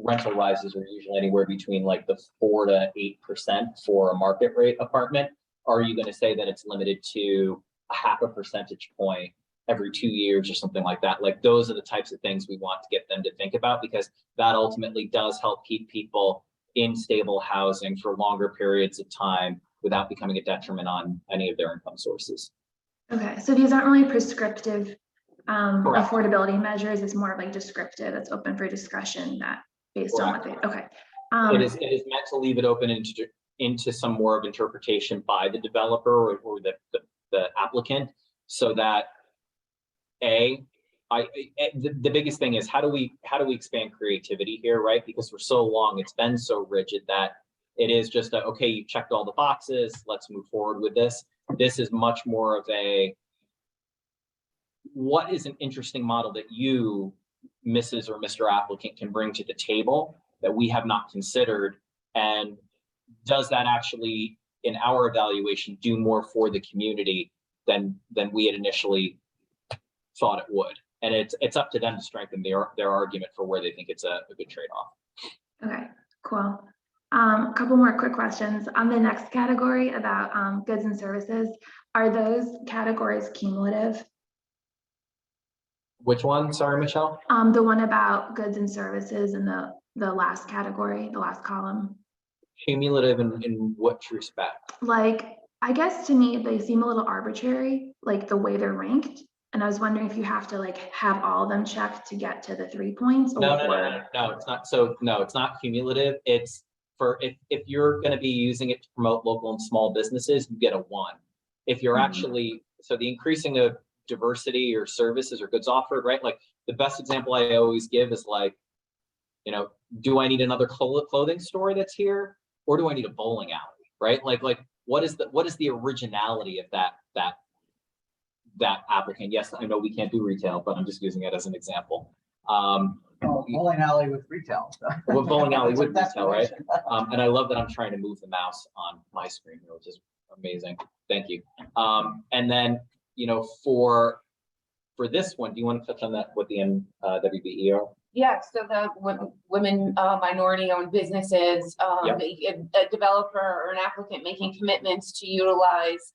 rental rises are usually anywhere between like the 4 to 8% for a market rate apartment. Are you going to say that it's limited to a 0.5 percentage point every 2 years or something like that? Like, those are the types of things we want to get them to think about, because that ultimately does help keep people in stable housing for longer periods of time without becoming a detriment on any of their income sources. Okay, so these aren't really prescriptive Correct. affordability measures. It's more like descriptive. It's open for discussion that based on what they, okay. It is meant to leave it open into some more of interpretation by the developer or the applicant, so that the biggest thing is, how do we expand creativity here, right? Because for so long it's been so rigid that it is just okay, you checked all the boxes, let's move forward with this. This is much more of a, what is an interesting model that you, Mrs. or Mr. Applicant, can bring to the table that we have not considered, and does that actually, in our evaluation, do more for the community than we had initially thought it would? And it's up to them to strengthen their argument for where they think it's a good trade-off. Okay, cool. A couple more quick questions. On the next category about goods and services, are those categories cumulative? Which one? Sorry, Michelle. The one about goods and services in the last category, the last column. Cumulative in what respect? Like, I guess to me, they seem a little arbitrary, like the way they're ranked. And I was wondering if you have to like have all of them checked to get to the 3 points or. No, it's not. So no, it's not cumulative. It's for if you're going to be using it to promote local and small businesses, you get a 1. If you're Mhm. actually, so the increasing of diversity or services or goods offered, right? Like the best example I always give is like, you know, do I need another clothing store that's here, or do I need a bowling alley, right? Like what is the originality of that applicant? Yes, I know we can't do retail, but I'm just using it as an example. Bowling alley with retail. Well, bowling alley with That's retail, right? definition. And I love that I'm trying to move the mouse on my screen here, which is amazing. Thank you. And then, you know, for this one, do you want to touch on that, what the WBE are? Yeah, so the women, minority-owned businesses, Yep. a developer or an applicant making commitments to utilize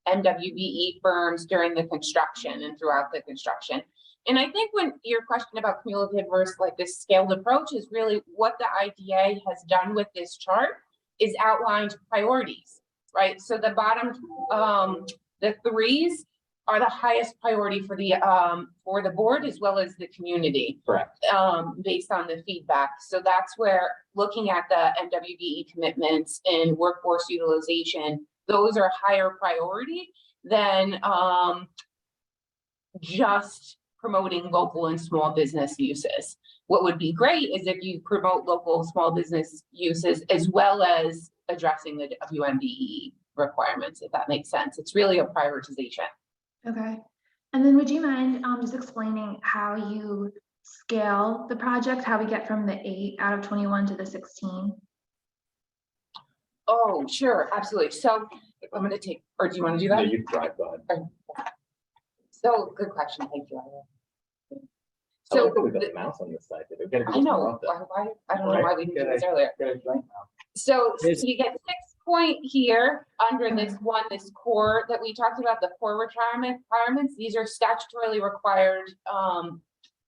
MWBE firms during the construction and throughout the construction. And I think when your question about cumulative versus like this scaled approach is really what the IDA has done with this chart is outlined priorities, right? So the bottom, the 3s are the highest priority for the board as well as the community. Correct. Based on the feedback. So that's where looking at the MWBE commitments and workforce utilization, those are higher priority than just promoting local and small business uses. What would be great is if you promote local small business uses as well as addressing the WMDE requirements, if that makes sense. It's really a prioritization. Okay. And then would you mind just explaining how you scale the project, how we get from the 8 out of 21 to the 16? Oh, sure, absolutely. So I'm going to take, or do you want to do No, that? you drive, go ahead. So good question. Thank you. I like that we got the mouse on this side. We've got to do I this more know, often. why, I don't know why we didn't do this earlier. Get a joint now. So Yes. you get 6 point here under this one, this core that we talked about, the core requirements. These are statutorily required.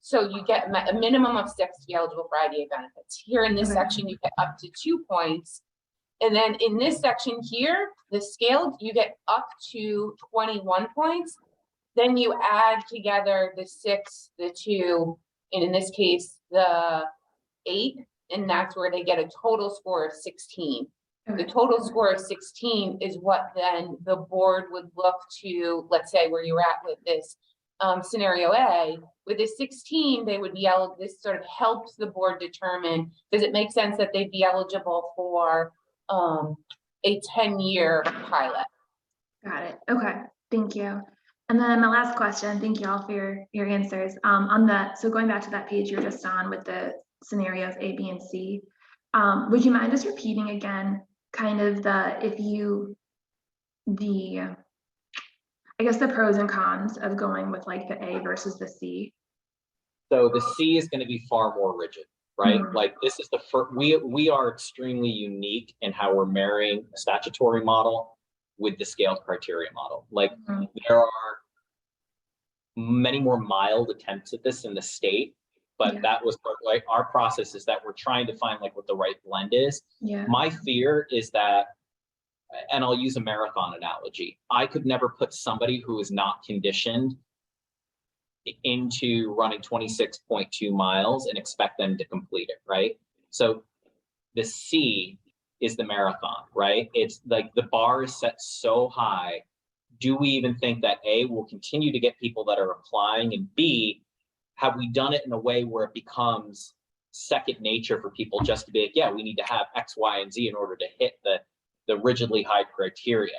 So you get a minimum of 6 to be eligible for IDA benefits. Here in this Okay. section, you get up to 2 points. And then in this section here, the scale, you get up to 21 points. Then you add together the 6, the 2, and in this case, the 8, and that's where they get a total score of 16. The total score of 16 is what then the board would look to, let's say where you're at with this scenario A. With the 16, they would be eligible. This sort of helps the board determine, does it make sense that they'd be eligible for a 10-year pilot? Got it. Okay. Thank you. And then my last question, thank you all for your answers. So going back to that page you're just on with the scenarios A, B, and C, would you mind just repeating again kind of I guess the pros and cons of going with like the A versus the C? So the C is going to be far more rigid, right? Mhm. Like this is the first, we are extremely unique in how we're marrying a statutory model with the scaled criteria model. Like Mhm. there are many more mild attempts at this in the state, but Yeah. that was like our process is that we're trying to find like what the right blend is. Yeah. My fear is that, and I'll use a marathon analogy, I could never put somebody who is not conditioned into running 26.2 miles and expect them to complete it, right? So the C is the marathon, right? It's like the bar is set so high. Do we even think that A, will continue to get people that are applying, and B, have we done it in a way where it becomes second nature for people just to be like, yeah, we need to have X, Y, and Z in order to hit the rigidly high criteria,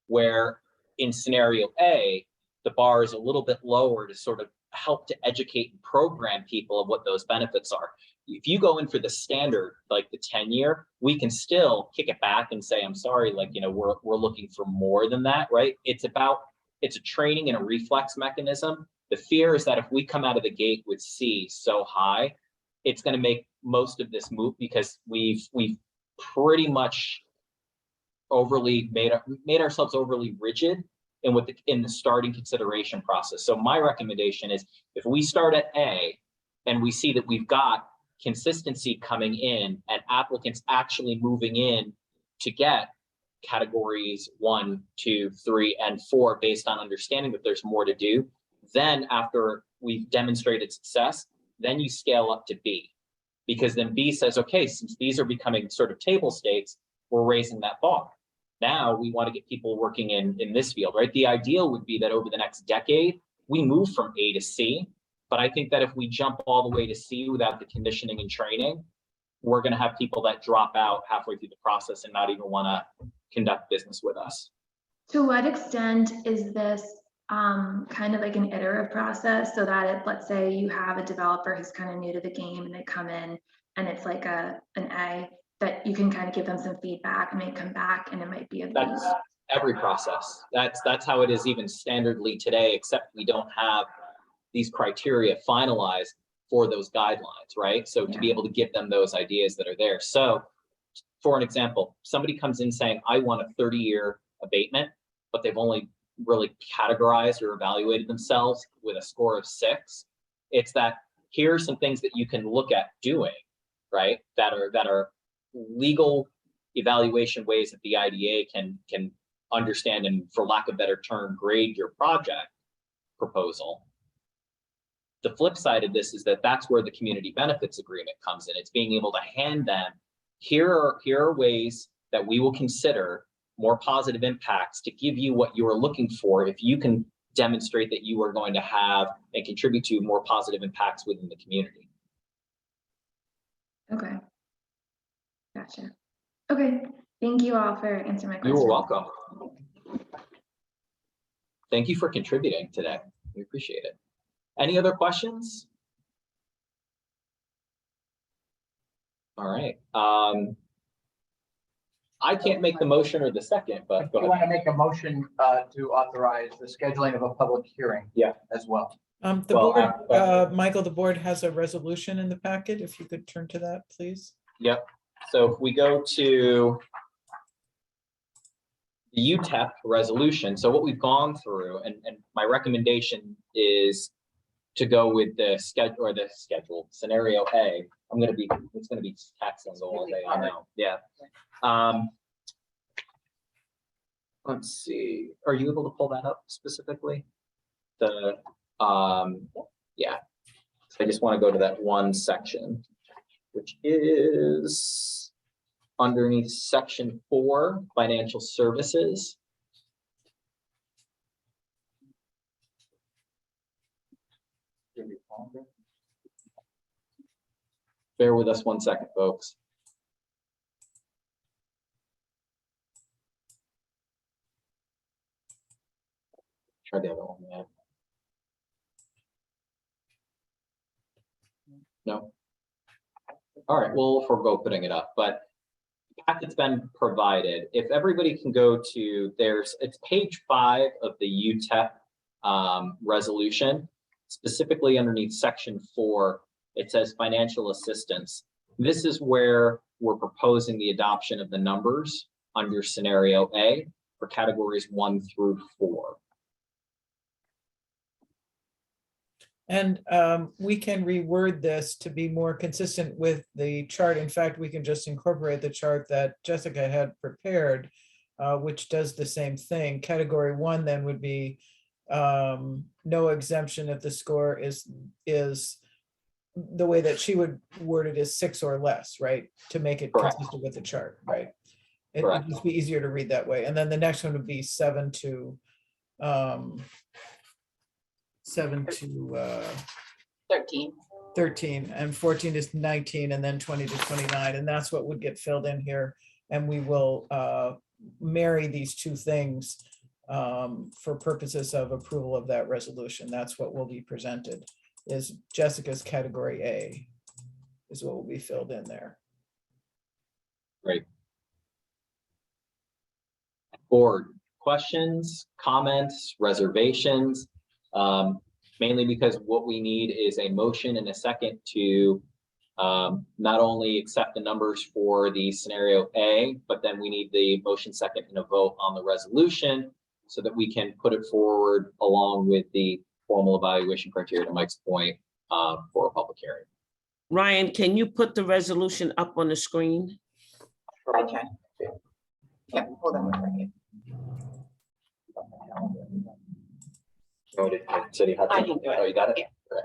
where in scenario A, the bar is a little bit lower to sort of help to educate and program people of what those benefits are. If you go in for the standard, like the 10-year, we can still kick it back and say, I'm sorry, like, you know, we're looking for more than that, right? It's a training and a reflex mechanism. The fear is that if we come out of the gate with C so high, it's going to make most of this move because we've pretty much overly made ourselves overly rigid in the starting consideration process. So my recommendation is if we start at A and we see that we've got consistency coming in and applicants actually moving in to get categories 1, 2, 3, and 4 based on understanding that there's more to do. Then after we've demonstrated success, then you scale up to B, because then B says, okay, since these are becoming sort of table stakes, we're raising that bar. Now we want to get people working in this field, right? The ideal would be that over the next decade, we move from A to C. But I think that if we jump all the way to C without the conditioning and training, we're going to have people that drop out halfway through the process and not even want to conduct business with us. To what extent is this kind of like an iterative process, so that if, let's say you have a developer who's kind of new to the game and they come in and it's like an A, that you can kind of give them some feedback and they come back and it might be a B? That's every process. That's how it is even standardly today, except we don't have these criteria finalized for those guidelines, right? So to be able to give them those ideas that are there. So for an example, somebody comes in saying, I want a 30-year abatement, but they've only really categorized or evaluated themselves with a score of 6. It's that here are some things that you can look at doing, right? That are legal evaluation ways that the IDA can understand and, for lack of a better term, grade your project proposal. The flip side of this is that that's where the community benefits agreement comes in. It's being able to hand them, here are ways that we will consider more positive impacts to give you what you are looking for if you can demonstrate that you are going to have and contribute to more positive impacts within the community. Okay. Gotcha. Okay. Thank you all for answering my question. You're welcome. Thank you for contributing today. We appreciate it. Any other questions? All right. I can't make the motion or the second, but go You want to ahead. make a motion to authorize the scheduling of a public hearing? Yeah. As well. The Well, board, Michael, the board has a resolution in the packet. If you could turn to that, please. Yep. So if we go to the UTEP resolution, so what we've gone through, and my recommendation is to go with the schedule scenario A. It's gonna be taxing the whole day, I know, yeah. Let's see, are you able to pull that up specifically? Yeah, so I just want to go to that one section, which is underneath section 4, financial services. Bear with us one second, folks. Try the other one, yeah. No. All right, we'll forego putting it up, but the packet's been provided. If everybody can go to it's page 5 of the UTEP resolution, specifically underneath section 4, it says financial assistance. This is where we're proposing the adoption of the numbers under scenario A for categories 1 through 4. And we can reword this to be more consistent with the chart. In fact, we can just incorporate the chart that Jessica had prepared, which does the same thing. Category 1 then would be no exemption if the score is the way that she would word it is 6 or less, right? To make it Correct. consistent with the chart, right? It Correct. would just be easier to read that way. And then the next one would be 7 to 13, and 14 is 19, and then 20 to 29, and that's what would get filled in here. And we will marry these two things for purposes of approval of that resolution. That's what will be presented, is Jessica's category A is what will be filled in there. Great. Board questions, comments, reservations, mainly because what we need is a motion and a second to not only accept the numbers for the scenario A, but then we need the motion second and a vote on the resolution so that we can put it forward along with the formal evaluation criteria, to Mike's point, for a public hearing. Ryan, can you put the resolution up on the screen? I can. Yeah, hold on one second. Oh, did City Hudson? I can do it. Oh, you got it? Yeah. Okay.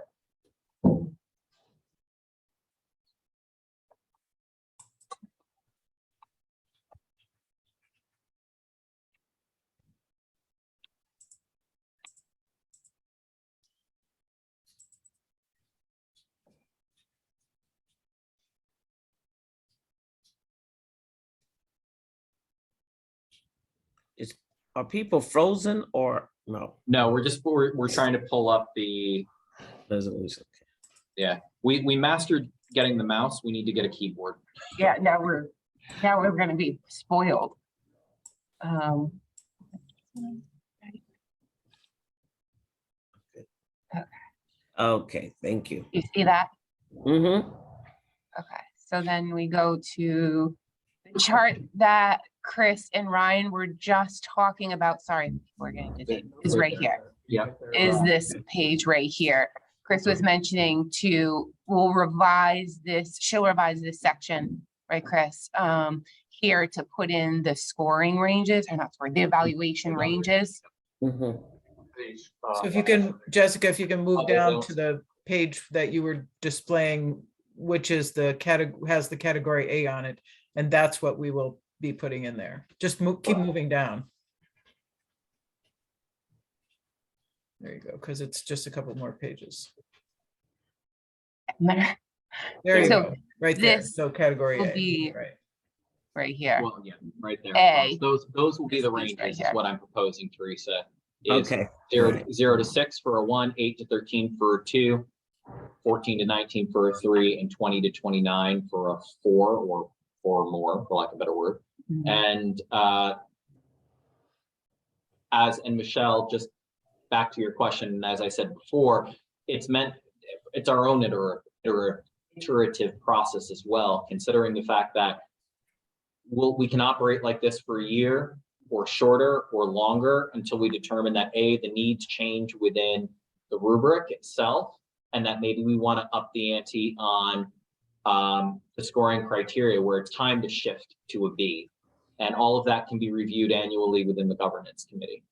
Are people frozen or no? No, we're trying to pull up the, Resolution. yeah, we mastered getting the mouse. We need to get a keyboard. Yeah, now we're gonna be spoiled. Um. Okay, thank you. You see that? Mm-hmm. Okay, so then we go to the chart that Chris and Ryan were just talking about. Sorry, we're getting dizzy. Is right here. Yeah. Is this page right here. Chris was mentioning we'll revise this, she'll revise this section, right, Chris? Here to put in the scoring ranges, or not scoring, the evaluation ranges. Mm-hmm. So if you can, Jessica, if you can move Okay, down Bill. to the page that you were displaying, which is the has the category A on it, and that's what we will be putting in there. Just keep moving down. There you go, because it's just a couple more pages. There you So go, right there. this So category will A, be right? right here. Well, yeah, right there. A. Those will be the This piece right ranges, is here. what I'm proposing, Teresa. Is Okay. 0 to 6 for a 1, 8 to 13 for a 2, 14 to 19 for a 3, and 20 to 29 for a 4 or more, for lack of a better word. Mhm. And and Michelle, just back to your question, and as I said before, it's our own iterative process as well, considering the fact that we can operate like this for a year or shorter or longer until we determine that the needs change within the rubric itself, and that maybe we want to up the ante on the scoring criteria where it's time to shift to a B. And all of that can be reviewed annually within the governance committee.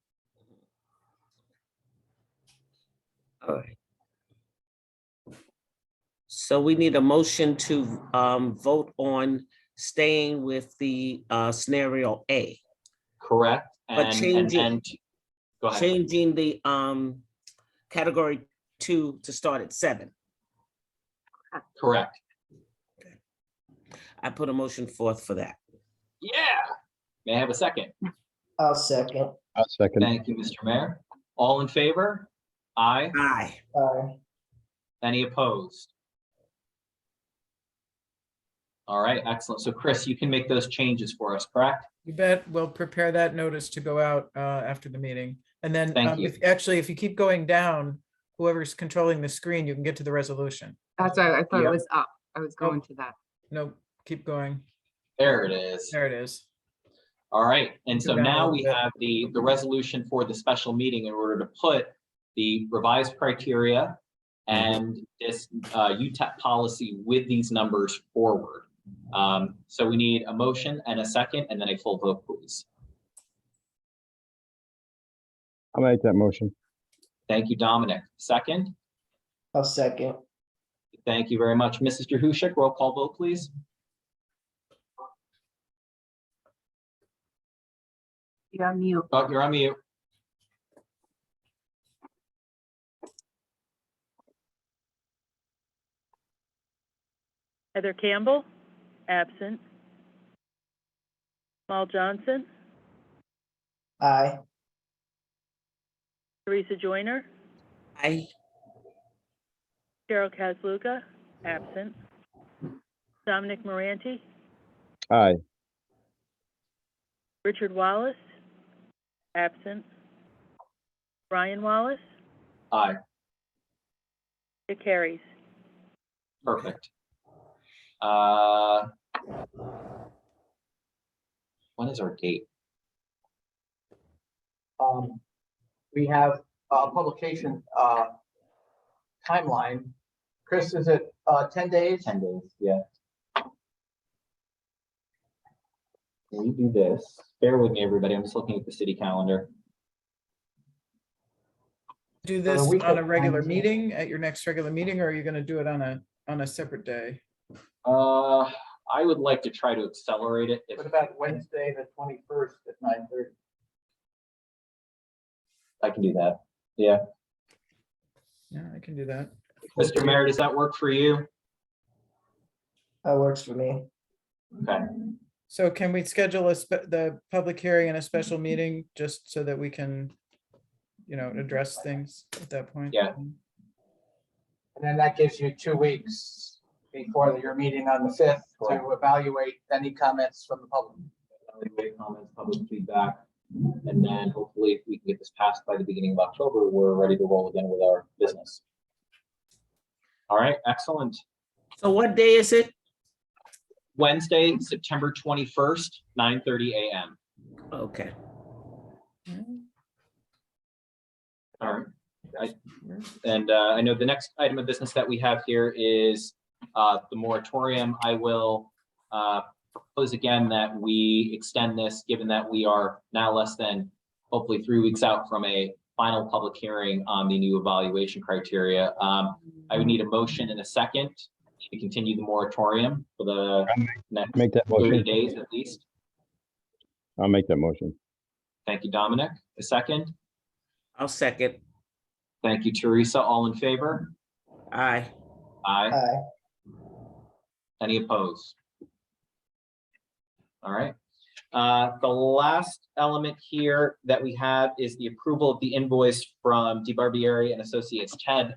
All right. So we need a motion to vote on staying with the scenario A, Correct. but changing Go ahead. changing the category 2 to start at 7. Correct. I put a motion forth for that. Yeah. May I have a second? I'll second. I'll second. Thank you, Mr. Mayor. All in favor? Aye. Aye. Any opposed? All right, excellent. So Chris, you can make those changes for us, correct? You bet. We'll prepare that notice to go out after the meeting. And then Thank you. if you keep going down, whoever's controlling the screen, you can get to the resolution. That's why I thought Yep. it was up. I was going Nope. to that. No, keep going. There it is. There it is. All right, and so Go down a now little we bit. have the resolution for the special meeting in order to put the revised criteria and this UTEP policy with these numbers forward. So we need a motion and a second, and then a full vote, please. I'll make that motion. Thank you, Dominic. Second? I'll second. Thank you very much. Mrs. Jahushik, roll call vote, please. You're on mute. Oh, you're on mute. Heather Campbell, absent. Paul Johnson, Aye. Teresa Joyner, Aye. Cheryl Kasluka, absent. Dominic Moranti, Aye. Richard Wallace, absent. Brian Wallace, Aye, it carries. perfect. When is our date? We have a publication timeline. Chris, is it 10 days? 10 days, yeah. we do this. Bear with me, everybody. I'm just looking at the city calendar. Do this week on a of regular 19th. meeting, at your next regular meeting, or are you gonna do it on a separate day? I would like to try to accelerate it. What about Wednesday, the 21st at 9:30? I can do that. Yeah. Yeah, I can do that. Mr. Mayor, does that work for you? That works for me. Okay. So can we schedule the public hearing and a special meeting just so that we can, address things at that point? Yeah. And then that gives you 2 weeks before your meeting on the 5th to evaluate any comments from the public. Evaluate comments, public feedback, and then hopefully if we can get this passed by the beginning of October, we're ready to roll again with our business. All right, excellent. So what day is it? Wednesday, September 21st, 9:30 a.m. Okay. All right. I know the next item of business that we have here is the moratorium. I will propose again that we extend this, given that we are now less than hopefully 3 weeks out from a final public hearing on the new evaluation criteria. I would need a motion and a second to continue the moratorium for the next Make that 30 motion. days at least. I'll make that motion. Thank you, Dominic. A second. I'll second. Thank you, Teresa. All in favor? Aye. Aye. Aye. Any opposed? All right. The last element here that we have is the approval of the invoice from DeBarbieri and Associates. Ted,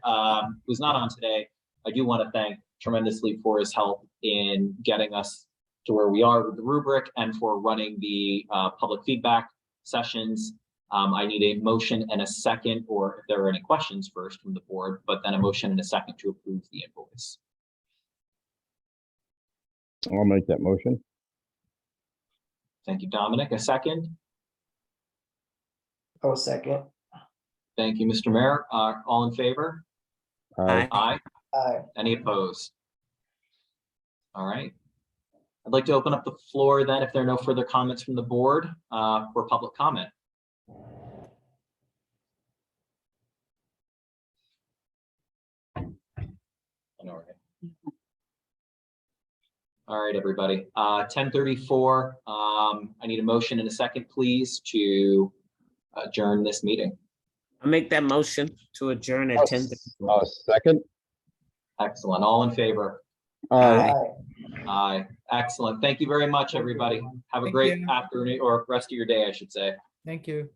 who's not on today, I do want to thank tremendously for his help in getting us to where we are with the rubric and for running the public feedback sessions. I need a motion and a second, or if there are any questions first from the board, but then a motion and a second to approve the invoice. I'll make that motion. Thank you, Dominic. A second. Oh, second. Thank you, Mr. Mayor. All in favor? Aye. Aye. Aye. Any opposed? All right. I'd like to open up the floor then, if there are no further comments from the board, for public comment. All right, everybody. 10:34. I need a motion and a second, please, to adjourn this meeting. I'll make that motion to adjourn at 10. Second. Excellent. All in favor? Aye. Aye. Aye. Excellent. Thank you very much, everybody. Have a Thank great you. afternoon or rest of your day, I should say. Thank you.